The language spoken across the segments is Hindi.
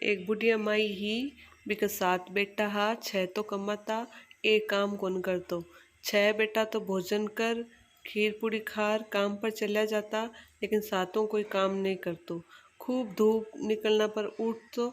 एक बुढ़िया माई ही बिके सात बेटा हा, छह तो कमाता, एक काम कौन करतो। छह बेटा तो भोजन कर खीर पूड़ी खार काम पर चला जाता, लेकिन सातों कोई काम नहीं करतो। खूब धूप निकलना पर उठ तो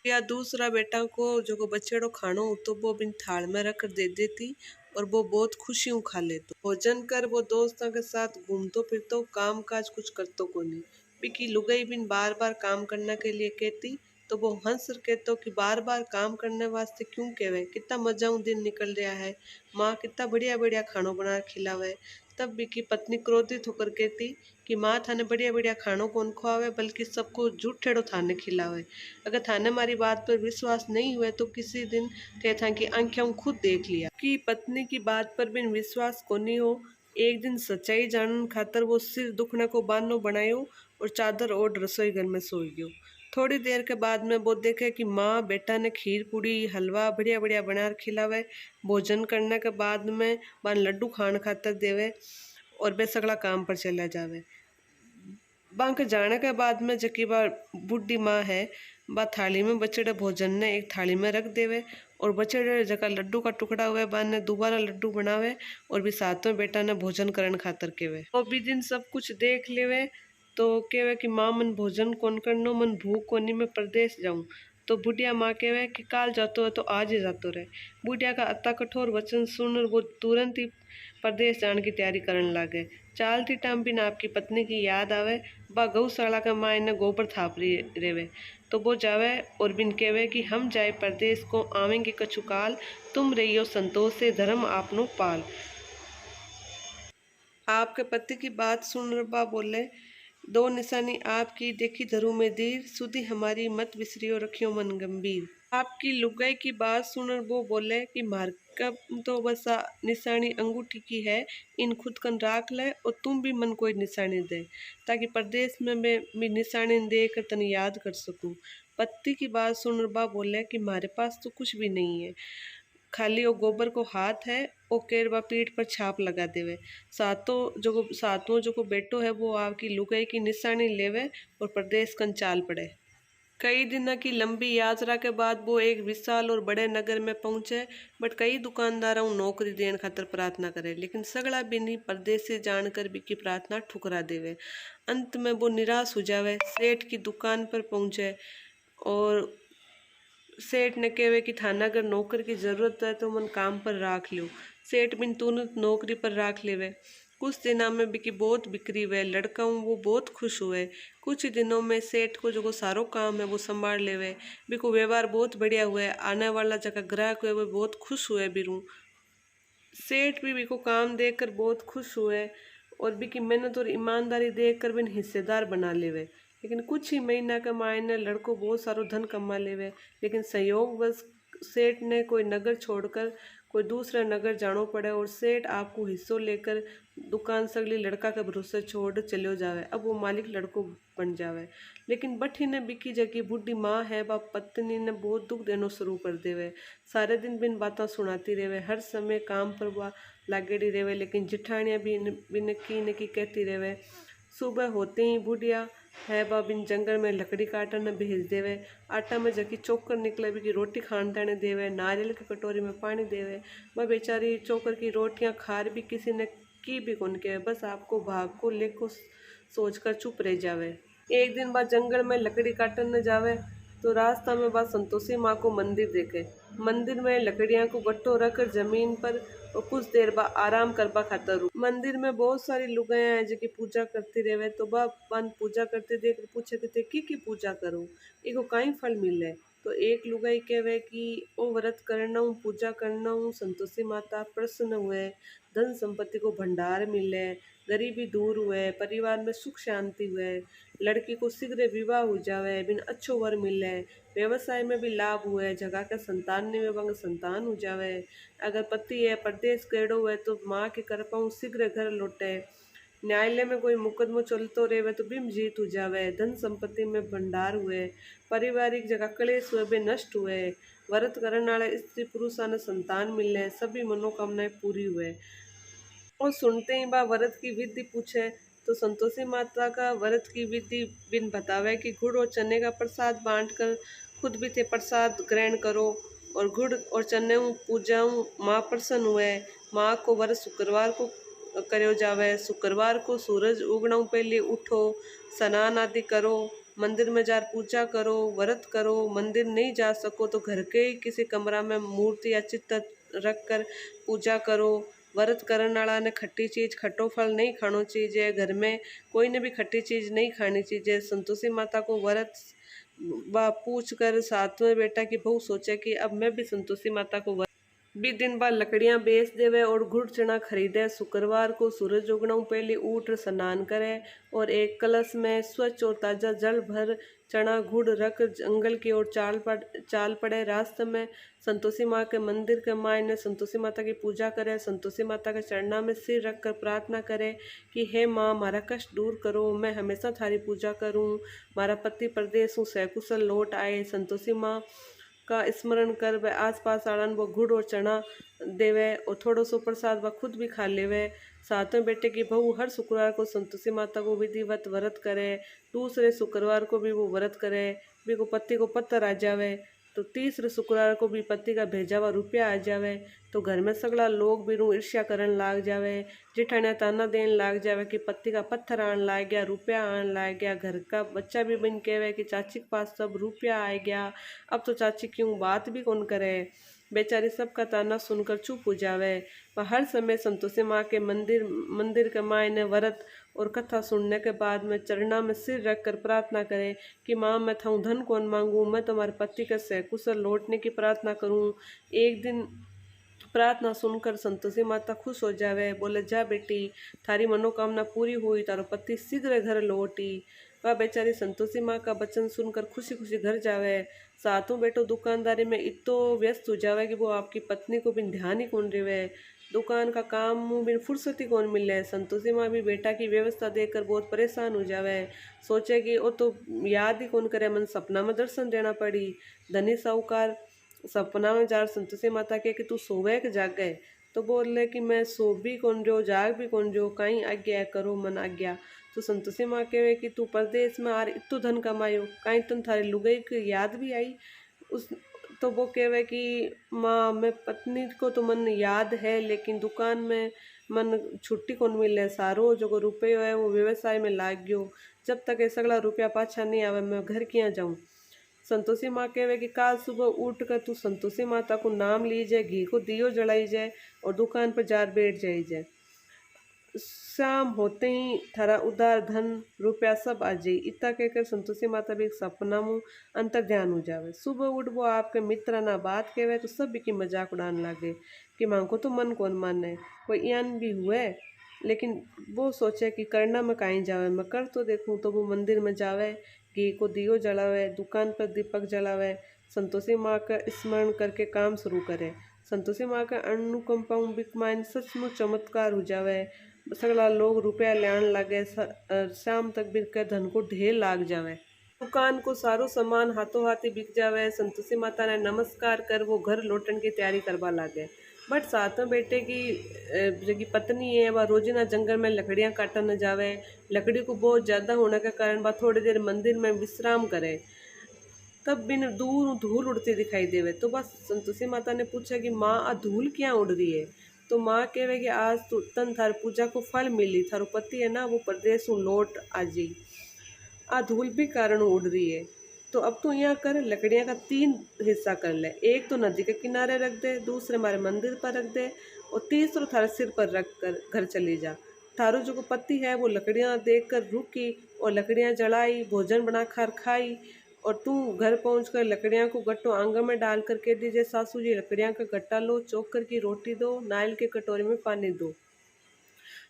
या दूसरा बेटा को जो को बचेड़ो खानो तो वो बिन थाल में रख दे देती और वो बहुत खुशियों खा लेतो। भोजन कर वो दोस्तों के साथ घूमतो फिरतो, काम काज कुछ करतो को नहीं। बिकी लुगाई बिन बार बार काम करने के लिए कहती तो वो हंस कहतो कि बार बार काम करने वास्ते क्यों कहवे, कितना मजाऊ दिन निकल रहा है, माँ कितना बढ़िया बढ़िया खानो बना खिलावे। तब बिकी पत्नी क्रोधित होकर कहती कि माँ थाने बढ़िया बढ़िया खानों कौन खुआवे बल्कि सबको झूठेड़ो थाने खिलावे। अगर थाने हमारी बात पर विश्वास नहीं हुए तो किसी दिन थे था की आंखें खुद देख लिया कि पत्नी की बात पर बिन विश्वास को नहीं हो। एक दिन सच्चाई जानन खातर वो सिर दुखने को बहानो बनायो और चादर ओढ़ रसोई घर में सोई गयो। थोड़ी देर के बाद में वो देखे कि माँ बेटा ने खीर पूड़ी हलवा बढ़िया बढ़िया बना खिलावे। भोजन करने के बाद में बान लड्डू खान खातर देवे और वे सगला काम पर चला जावे। बांक जाने के बाद में जकी बार बुढ़ी माँ है बा थाली में बचड़े भोजन ने एक थाली में रख देवे और बचड़े जका लड्डू का टुकड़ा हुआ बा ने दोबारा लड्डू बनावे और भी सातों बेटा ने भोजन करन खातर केवे। और भी दिन सब कुछ देख लेवे तो केवे कि माँ मन भोजन कौन करनो, मन भूख कोनी, मैं परदेश जाऊं। तो बुढ़िया माँ कहवे कि काल जातो है तो आज ही जातो रहे। बुढ़िया का अत्ता कठोर वचन सुन वो तुरंत ही परदेश जाने की तैयारी करने लगे। चालती टाइम बिन आपकी पत्नी की याद आवे, बा गौशाला का माँ इन्हें गोबर थाप रही रेवे तो वो जावे और बिन कहवे कि हम जाए परदेश को आवेंगे कछु काल, तुम रहियो संतोष से धर्म आपनो पाल। आपके पति की बात सुन रबा बोले, दो निशानी आपकी देखी धरू में दीर, सुधी हमारी मत विसरियो रखियो मन गंभीर। आपकी लुगाई की बात सुन वो बोले कि मार्कब तो बस निशानी अंगूठी की है, इन खुद कन राख ले और तुम भी मन कोई निशानी दे ताकि प्रदेश में मैं भी निशानी दे कर तन याद कर सकूं। पति की बात सुन बा बोले कि हमारे पास तो कुछ भी नहीं है, खाली वो गोबर को हाथ है, वो केरवा पीठ पर छाप लगा देवे। सातों जो को बेटो है वो आपकी लुगाई की निशानी लेवे और प्रदेश कन चाल पड़े। कई दिनों की लंबी यात्रा के बाद वो एक विशाल और बड़े नगर में पहुंचे, बट कई दुकानदारों नौकरी देने खातर प्रार्थना करे, लेकिन सगला बिनी परदेश से जानकर भी की प्रार्थना ठुकरा देवे। अंत में वो निराश हो जावे, सेठ की दुकान पर पहुंचे और सेठ ने कहे कि थाना अगर नौकर की जरूरत है तो मन काम पर राख लो। सेठ बिन तुरंत नौकरी पर राख लेवे। कुछ दिनों में बिकी बहुत बिक्री हुए, लड़का हूँ वो बहुत खुश हुए। कुछ ही दिनों में सेठ को जो सारो काम है वो संभाल लेवे, बिको व्यवहार बहुत बढ़िया हुए। आने वाला जगह ग्राहक हुए वो बहुत खुश हुए बिरू। सेठ भी बिको काम देखकर बहुत खुश हुए और बिकी मेहनत और ईमानदारी देखकर बिन हिस्सेदार बना लेवे। लेकिन कुछ ही महीना के मायने लड़को बहुत सारो धन कमा लेवे, लेकिन संयोगवश सेठ ने कोई नगर छोड़कर कोई दूसरे नगर जानो पड़े और सेठ आपको हिस्सों लेकर दुकान सगली लड़का के भरोसे छोड़ चलो जावे। अब वो मालिक लड़को बन जावे, लेकिन बठी ने बिकी जगी बुढ़ी माँ है बा पत्नी ने बहुत दुख देनो शुरू कर देवे। सारे दिन बिन बातें सुनाती रेवे, हर समय काम पर वह लागेड़ी रेवे, लेकिन जिठानियाँ भी बिन की कहती रेवे। सुबह होते ही बुढ़िया है बा बिन जंगल में लकड़ी काटने भेज देवे। आटा में जकी चोकर निकले भी की रोटी खान ताने देवे, नारियल की कटोरी में पानी देवे। वह बेचारी चोकर की रोटियां खार भी किसी ने की भी कौन के, बस आपको भाग को लेको सोचकर चुप रह जावे। एक दिन बाद जंगल में लकड़ी काटने जावे तो रास्ता में बाद संतोषी माँ को मंदिर देखे। मंदिर में लकड़ियां को गट्टो रखकर जमीन पर और कुछ देर बाद आराम करबा खातर रुक। मंदिर में बहुत सारी लुगाइयां हैं जो की पूजा करती रहे, तो बन पूजा करते देख पूछे थे की पूजा करूं, इको काई फल मिले। तो एक लुगाई कहवे कि ओ व्रत करना हूँ, पूजा करना हूँ, संतोषी माता प्रसन्न हुए, धन संपत्ति को भंडार मिले, गरीबी दूर हुए, परिवार में सुख शांति हुए, लड़की को शीघ्र विवाह हो जावे, बिन अच्छो वर मिले, व्यवसाय में भी लाभ हुए, जगह के संतान ने में संतान हो जावे। अगर पति है परदेश गएड़ो हुए तो माँ के कृपा शीघ्र घर लौटे, न्यायालय में कोई मुकदमो चलतो रहे तो बिम जीत हो जावे, धन संपत्ति में भंडार हुए, पारिवारिक जगह क्लेश हुए बे नष्ट हुए, व्रत करने वाले स्त्री पुरुषा ने संतान मिले, सभी मनोकामनाएं पूरी हुए। और सुनते ही बा व्रत की विधि पूछे तो संतोषी माता का व्रत की विधि बिन बतावे कि गुड़ और चने का प्रसाद बांटकर खुद भी थे प्रसाद ग्रहण करो और गुड़ और चने पूजाऊं माँ प्रसन्न हुए। माँ को व्रत शुक्रवार को करो जावे। शुक्रवार को सूरज उगना पहले उठो, स्नान आदि करो, मंदिर में जार पूजा करो, व्रत करो। मंदिर नहीं जा सको तो घर के ही किसी कमरा में मूर्ति या चित्र रख कर पूजा करो। व्रत करने वाला ने खट्टी चीज खट्टो फल नहीं खानो चाहिए। घर में कोई ने भी खट्टी चीज नहीं खानी चाहिए। संतोषी माता को व्रत व पूछ कर साथ में बेटा की बहू सोचे कि अब मैं भी संतोषी माता को भी दिन बाद लकड़ियां बेच देवे और गुड़ चना खरीदे। शुक्रवार को सूरज उगना पहले उठ स्नान करे और एक कलश में स्वच्छ और ताजा जल भर चना गुड़ रख जंगल की ओर चाल पड़े। रास्ते में संतोषी माँ के मंदिर के मायने संतोषी माता की पूजा करे। संतोषी माता के चरणा में सिर रखकर प्रार्थना करे कि हे माँ, मारा कष्ट दूर करो, मैं हमेशा थारी पूजा करूँ, मारा पति परदेश हूँ सकुशल लौट आए। संतोषी माँ का स्मरण कर वह आस पास आड़न वो गुड़ और चना देवे और थोड़ो सो प्रसाद वह खुद भी खा लेवे। साथ में बेटे की बहू हर शुक्रवार को संतोषी माता को विधिवत व्रत करे। दूसरे शुक्रवार को भी वो व्रत करे, भी को पति को पत्थर आ जावे। तो तीसरे शुक्रवार को भी पति का भेजा हुआ रुपया आ जावे। तो घर में सगला लोग भी रू ईर्ष्या करन लाग जावे। जेठानिया ताना देन लाग जावे कि पति का पत्थर आन लाग गया, रुपया आन लाग गया। घर का बच्चा भी बन कहवे कि चाची के पास सब रुपया आ गया, अब तो चाची क्यों बात भी कौन करे। बेचारी सबका ताना सुनकर चुप हो जावे। वह हर समय संतोषी माँ के मंदिर के मायने व्रत और कथा सुनने के बाद में चरणा में सिर रखकर प्रार्थना करे कि माँ, मैं थाऊ धन कौन मांगू, मैं तुम्हारे पति के सकुशल लौटने की प्रार्थना करूँ। एक दिन प्रार्थना सुनकर संतोषी माता खुश हो जावे, बोले जा बेटी, थारी मनोकामना पूरी हुई, तारो पति शीघ्र घर लौटी। वह बेचारी संतोषी माँ का वचन सुनकर खुशी खुशी घर जावे। सातों बेटो दुकानदारी में इतो व्यस्त हो जावे कि वो आपकी पत्नी को बिन ध्यान ही कौन रहे। दुकान का काम मुँह बिन फुर्सत ही कौन मिले। संतोषी माँ भी बेटा की व्यवस्था देखकर बहुत परेशान हो जावे। सोचे कि वो तो याद ही कौन करे, मन सपना में दर्शन देना पड़ी। धनी साहूकार सपना में जार संतोषी माता के कि तू सोवे के जाग गए। तो बोले कि मैं सो भी कौन जो जाग भी कौन जो, कहीं आज्ञा करो मन आज्ञा। तो संतोषी माँ कहे कि तू परदेश में आर इतो धन कमायो, कहीं तुम थारे लुगाई की याद भी आई उस। तो वो कहे कि माँ, मैं पत्नी को तो मन याद है, लेकिन दुकान में मन छुट्टी कौन मिले। सारो जो रुपये है वो व्यवसाय में लाग गयो, जब तक ये सगला रुपया पाछा नहीं आवे मैं घर किया जाऊँ। संतोषी माँ कहे कि काल सुबह उठ कर तू संतोषी माता को नाम लीजिए, घी को दियो जलाई जाए और दुकान पर जार बैठ जाई जाए। शाम होते ही थारा उधार धन रुपया सब आ जाई। इतना कहकर संतोषी माता भी एक सपना में अंतर ध्यान हो जावे। सुबह उठ वो आपके मित्र ना बात कहवे तो सब की मजाक उड़ाने लगे कि माँ को तो मन कौन माने, कोई यान भी हुए। लेकिन वो सोचे कि करना में कहीं जावे, मैं कर तो देखूं। तो वो मंदिर में जावे, घी को दियो जलावे, दुकान पर दीपक जलावे, संतोषी माँ का स्मरण करके काम शुरू करे। संतोषी माँ का अनुकंपा बिकमाइन सचमुच चमत्कार हो जावे। सगला लोग रुपया लेन लगे। शाम तक बिक कर धन को ढेर लाग जावे। दुकान को सारो सामान हाथों हाथी बिक जावे। संतोषी माता ने नमस्कार कर वो घर लौटने की तैयारी करवा लागे। बट साथ में बेटे की जो पत्नी है वह रोजाना जंगल में लकड़ियां काटने न जावे। लकड़ी को बहुत ज्यादा होने के कारण वह थोड़ी देर मंदिर में विश्राम करे। तब बिन दूर धूल उड़ती दिखाई देवे। तो बस संतोषी माता ने पूछा कि माँ, आ धूल क्या उड़ रही है। तो माँ कहे कि आज तो तन थार पूजा को फल मिली, थारो पति है ना वो परदेश लौट आजी, आ धूल भी कारण उड़ रही है। तो अब तो यहाँ कर लकड़ियाँ का 3 हिस्सा कर ले, एक तो नदी के किनारे रख दे, दूसरे हमारे मंदिर पर रख दे और तीसरा थारे सिर पर रख कर घर चली जा। थारो जो पति है वो लकड़ियाँ देख कर रुकी और लकड़ियाँ जलाई, भोजन बना कर खाई। और तू घर पहुंचकर लकड़ियाँ को गट्टो आंगन में डाल कर कह दीजिए, सासू जी लकड़ियाँ का गट्टा लो, चौकर की रोटी दो, नारियल के कटोरे में पानी दो।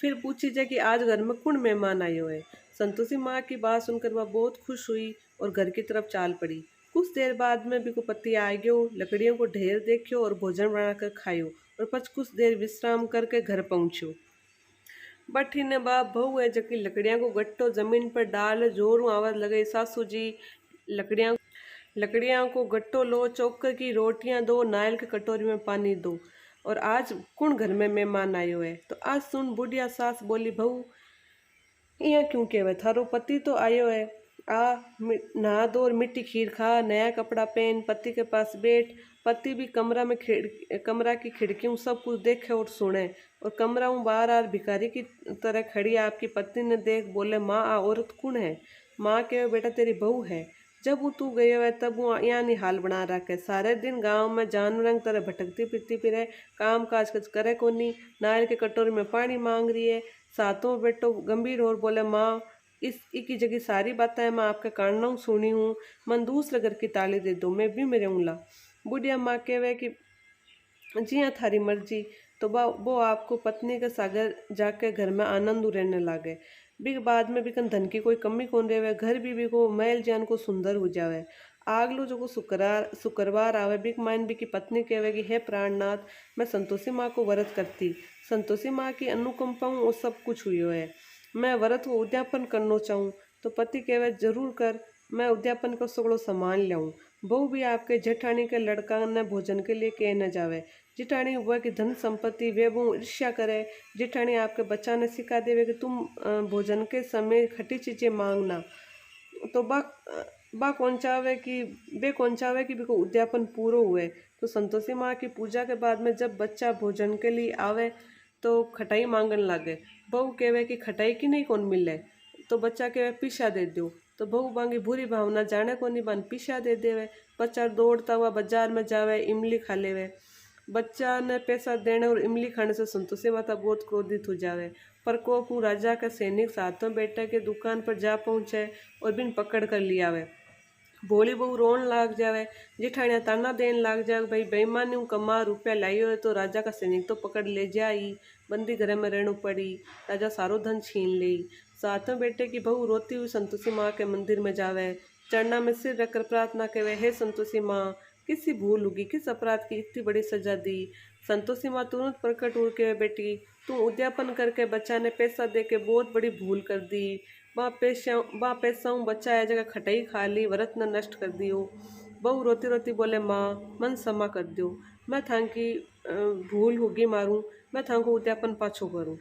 फिर पूछी जाए कि आज घर में कौन मेहमान आए हुए। संतोषी माँ की बात सुनकर वह बहुत खुश हुई और घर की तरफ चाल पड़ी। कुछ देर बाद में भी को पति आ गयो, लकड़ियों को ढेर देखियो और भोजन बनाकर खायो और पछ कुछ देर विश्राम करके घर पहुंचो। बठी ने बाप बहू है जबकि लकड़ियां को गट्टो जमीन पर डाल जोरों आवाज लगे, सासू जी लकड़ियां को गट्टो लो, चौकर की रोटियां दो, नारियल के कटोरी में पानी दो और आज कौन घर में मेहमान आए हुए। तो आज सुन बुढ़िया सास बोली, बहू इया क्यों कहवे, थारो पति तो आयो है, आ नहा धो और मिट्टी खीर खा, नया कपड़ा पहन, पति के पास बैठ। पति भी कमरा की खिड़कियों सब कुछ देखे और सुने, और कमरा हूँ बाहर आर भिखारी की तरह खड़ी आपकी पत्नी ने देख बोले, माँ आ औरत कौन है। माँ कहे, बेटा तेरी बहू है, जब वो तू गयो है तब वो यहाँ नहीं हाल बना रखे, सारे दिन गांव में जानवर तरह भटकती फिरती फिरे, काम काज कुछ करे कोनी, नारियल के कटोरे में पानी मांग रही है। सातों बेटो गंभीर और बोले, माँ इस की जगह सारी बातें मैं आपके कानों सुनी हूँ, मन दूसरे घर की ताली दे दो, मैं भी मेरे उंगला। बुढ़िया माँ कहे कि जी हाँ थारी मर्जी। तो वो आपको पत्नी के सागर जाके घर में आनंद रहने लागे। बिक बाद में बिकन धन की कोई कमी कौन रेवे, घर भी को महल जान को सुंदर हो जावे। आगलो जो को शुक्रवार आवे, बिक माइन बी की पत्नी कहेगी, हे प्राणनाथ मैं संतोषी माँ को व्रत करती, संतोषी माँ की अनुकंपा वो सब कुछ हुई है, मैं व्रत को उद्यापन करना चाहूँ। तो पति कहे, जरूर कर, मैं उद्यापन को सगड़ो सामान लाऊं। बहू भी आपके जेठानी के लड़का ने भोजन के लिए कह न जावे, जिठानी वह की धन संपत्ति वे वो ईर्ष्या करे। जिठानी आपके बच्चा ने सिखा देवे कि तुम भोजन के समय खट्टी चीजें मांगना। तो बे कौन चावे कि बिको उद्यापन पूरो हुए। तो संतोषी माँ की पूजा के बाद में जब बच्चा भोजन के लिए आवे तो खटाई मांगन लागे। बहू कहे कि खटाई की नहीं कौन मिले। तो बच्चा कहे पीछा दे दो। तो बहू मांगी बुरी भावना जाने को नहीं बन पीछा दे देवे। बच्चा दौड़ता हुआ बाजार में जावे, इमली खा लेवे। बच्चा ने पैसा देने और इमली खाने से संतोषी माता बहुत क्रोधित हो जावे। प्रकोप राजा का सैनिक सातों बेटे के दुकान पर जा पहुंचे और बिन पकड़ कर लिया आवे। भोली बहू रोन लाग जावे, जिठानिया ताना देन लाग जावे, भाई बेईमानी हूँ कमा रुपया लाइयो है तो राजा का सैनिक तो पकड़ ले जाई, बंदी घर में रहना पड़ी, राजा सारो धन छीन ली। सातों बेटे की बहू रोती हुई संतोषी माँ के मंदिर में जावे, चरना में सिर रखकर प्रार्थना करे, हे संतोषी माँ किसी भूल होगी, किस अपराध की इतनी बड़ी सजा दी। संतोषी माँ तुरंत प्रकट हो के, बेटी तू उद्यापन करके बच्चा ने पैसा दे के बहुत बड़ी भूल कर दी, वहाँ पैसा बच्चा है जगह खटाई खा ली, व्रत न नष्ट कर दियो। बहू रोती रोती बोले, माँ मन क्षमा कर दो, मैं थांकी भूल होगी मारूं, मैं थांको उद्यापन पाछो करूं,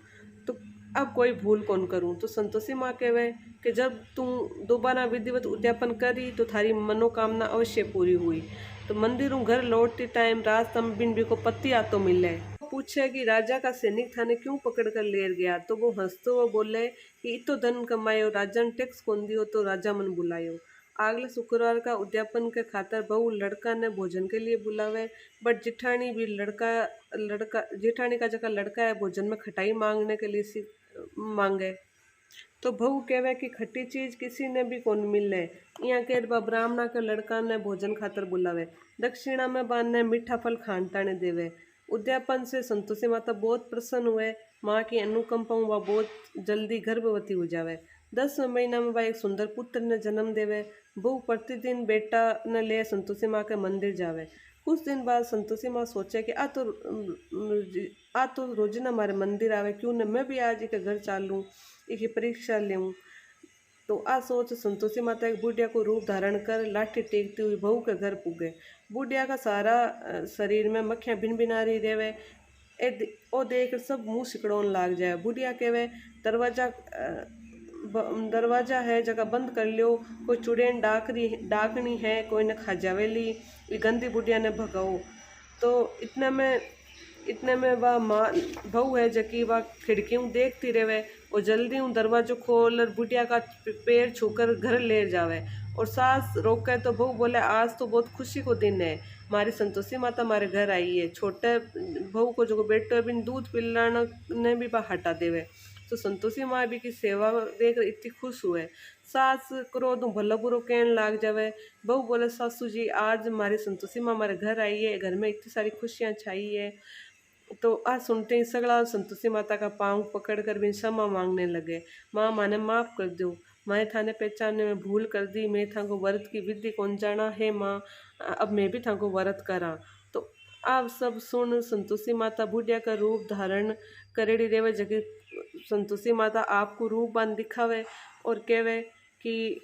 तो अब कोई भूल कौन करूं। तो संतोषी माँ कहे कि जब तू दोबारा विधिवत उद्यापन करी तो थारी मनोकामना अवश्य पूरी हुई। तो मंदिरों घर लौटते टाइम रास्ता में बिन भी को पत्ती आतो मिले। पूछे कि राजा का सैनिक थाने क्यों पकड़ कर ले गया। तो वो हंसते हुए बोले कि इतो धन कमायो, राजा ने टैक्स कौन दियो तो राजा मन बुलायो। अगले शुक्रवार का उद्यापन के खातर बहू लड़का ने भोजन के लिए बुलावे, बट जिठानी भी लड़का लड़का जिठानी का जगह लड़का है भोजन में खटाई मांगने के लिए मांगे। तो बहू कहवे कि खट्टी चीज किसी ने भी कौन मिले। यहाँ के ब्राह्मणा के लड़का ने भोजन खातर बुलावे, दक्षिणा में बान ने मीठा फल खानताने देवे। उद्यापन से संतोषी माता बहुत प्रसन्न हुए, माँ की अनुकंपा वह बहुत जल्दी गर्भवती हो जावे। 10वें महीना में वह एक सुंदर पुत्र ने जन्म देवे। बहू प्रतिदिन बेटा ने ले संतोषी माँ के मंदिर जावे। कुछ दिन बाद संतोषी माँ सोचे कि आ तो रोजाना हमारे मंदिर आवे, क्यों न मैं भी आज के घर चालूँ, एक परीक्षा लूँ। तो आ सोच संतोषी माता एक बुढ़िया को रूप धारण कर लाठी टेकती हुई बहू के घर पुगे। बुढ़िया का सारा शरीर में मक्खियाँ भिन भिनारी रेवे। ओ देख सब मुंह सिकड़ोन लाग जाए। बुढ़िया कहवे, दरवाजा है जगह बंद कर लियो, कोई चुड़ैन डाकनी है, कोई न खा जावेली, ये गंदी बुढ़िया ने भगाओ। तो इतने में वह माँ बहू है जकी वह खिड़कियों देखती रहे और जल्दी हूँ दरवाजो खोल और बुढ़िया का पैर छूकर घर ले जावे। और सास रोक तो बहू बोले, आज तो बहुत खुशी को दिन है, हमारी संतोषी माता हमारे घर आई है। छोटे बहू को जो बेटो है बिन दूध पिलाने ने भी वह हटा देवे। तो संतोषी माँ भी की सेवा देख इतनी खुश हुए। सास क्रोध भला बुरो कहने लाग जावे। बहू बोले, सासू जी आज हमारी संतोषी माँ हमारे घर आई है, घर में इतनी सारी खुशियाँ छाई है। तो आज सुनते ही सगला संतोषी माता का पाँव पकड़ कर भी क्षमा मांगने लगे। माँ माने माफ़ कर दो, मैं थाने पहचानने में भूल कर दी, मैं थाको व्रत की विधि कौन जाना है माँ, अब मैं भी थाको व्रत करा। तो आप सब सुन संतोषी माता बुढ़िया का रूप धारण करेड़ी रेवे, जगह संतोषी माता आपको रूप बांध दिखावे और कहवे कि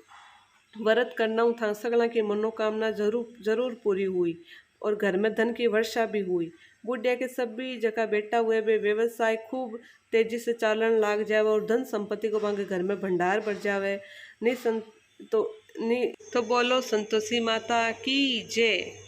व्रत करना था सगला की मनोकामना जरूर जरूर पूरी हुई। और घर में धन की वर्षा भी हुई। बुढ़िया के सभी जगह बेटा हुए वे व्यवसाय खूब तेजी से चालन लाग जावे और धन संपत्ति को मांगे घर में भंडार बढ़ जावे। तो बोलो संतोषी माता की जय।